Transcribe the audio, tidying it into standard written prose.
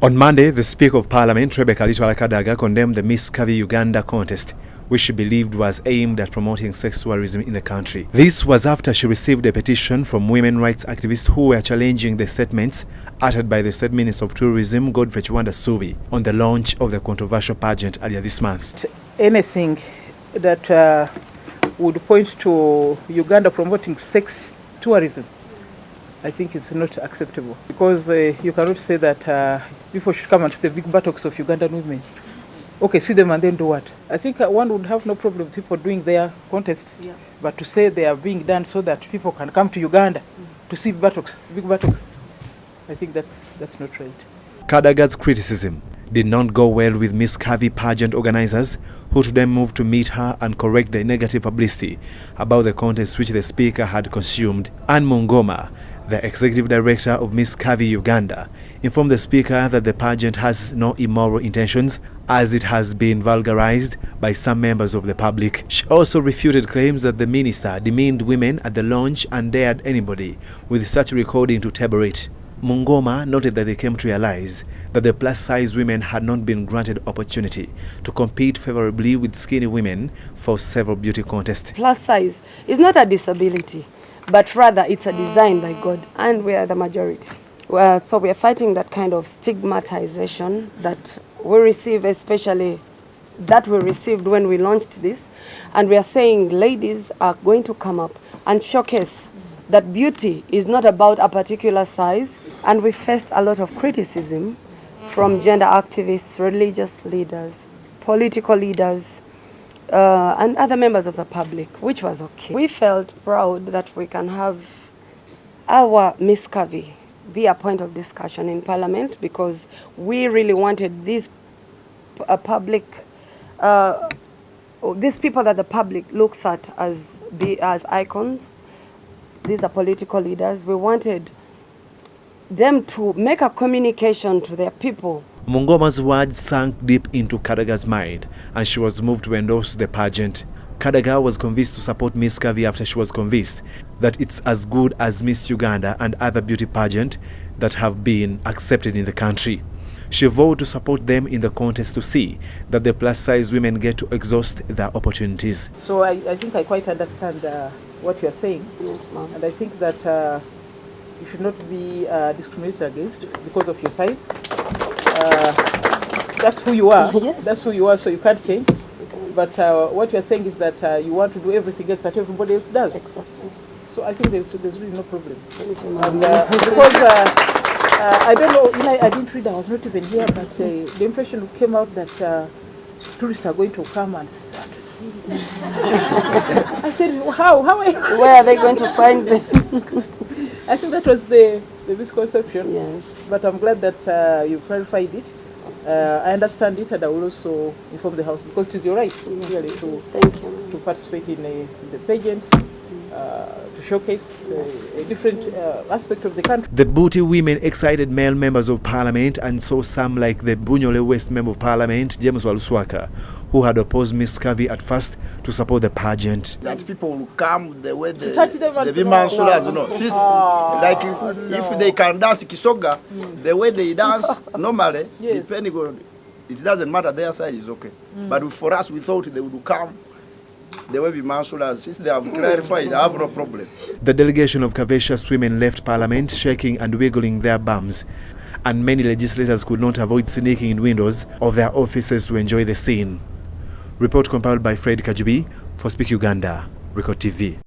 On Monday, the Speaker of Parliament, Rebecca Kadaga, condemned the Miss Curvy Uganda contest, which she believed was aimed at promoting sex tourism in the country. This was after she received a petition from women rights activists who were challenging the statements uttered by the State Minister of Tourism, Godfrey Subi, on the launch of the controversial pageant earlier this month. Anything that would point to Uganda promoting sex tourism, I think it's not acceptable, because you cannot say that people should come and see the big buttocks of Ugandan women. Okay, see them and then do what? I think one would have no problem with people doing their contests, but to say they are being done so that people can come to Uganda to see buttocks, big buttocks, I think that's not right. Kadaga's criticism did not go well with Miss Curvy pageant organizers, who today moved to meet her and correct the negative publicity about the contest which the speaker had consumed. Anne Mungoma, the executive director of Miss Curvy Uganda, informed the speaker that the pageant has no immoral intentions, as it has been vulgarized by some members of the public. She also refuted claims that the minister demeaned women at the launch and dared anybody with such recording to table it. Mungoma noted that they came to realize that the plus-size women had not been granted opportunity to compete favorably with skinny women for several beauty contests. Plus size is not a disability, but rather it's a design by God, and we are the majority. So we are fighting that kind of stigmatization that we receive, especially that we received when we launched this. And we are saying ladies are going to come up and showcase that beauty is not about a particular size. And we faced a lot of criticism from gender activists, religious leaders, political leaders, and other members of the public, which was okay. We felt proud that we can have our Miss Curvy be a point of discussion in Parliament, because we really wanted these these people that the public looks at as icons. These are political leaders. We wanted them to make a communication to their people. Mungoma's words sank deep into Kadaga's mind, and she was moved to endorse the pageant. Kadaga was convinced to support Miss Curvy after she was convinced that it's as good as Miss Uganda and other beauty pageants that have been accepted in the country. She vowed to support them in the contest to see that the plus-size women get to exhaust their opportunities. So I think I quite understand what you are saying. Yes, ma'am. And I think that you should not be discriminated against because of your size. That's who you are. Yes. That's who you are, so you can't change. But what you are saying is that you want to do everything else that everybody else does. Exactly. So I think there's really no problem. And, because I don't know, I didn't read, I was not even here, but the impression came out that tourists are going to come and see. I said, how? Where are they going to find them? I think that was the misconception. Yes. But I'm glad that you clarified it. I understand it, and I will also inform the House, because it is your right really to participate in the pageant, to showcase a different aspect of the country. The booty women excited male members of Parliament, and saw some like the Bunyole West Member of Parliament, James Waluswaka, who had opposed Miss Curvy at first, to support the pageant. That people will come the way they touch them the women if they can dance kisoga, the way they dance normally, depending on, it doesn't matter, their size is okay. But for us, we thought they would come the way we mansulas. Since they have clarified, I have no problem. The delegation of curvaceous women left Parliament shaking and wiggling their bums, and many legislators could not avoid sneaking in windows of their offices to enjoy the scene. Report compiled by Fred Kajubi for Speak Uganda, Record TV.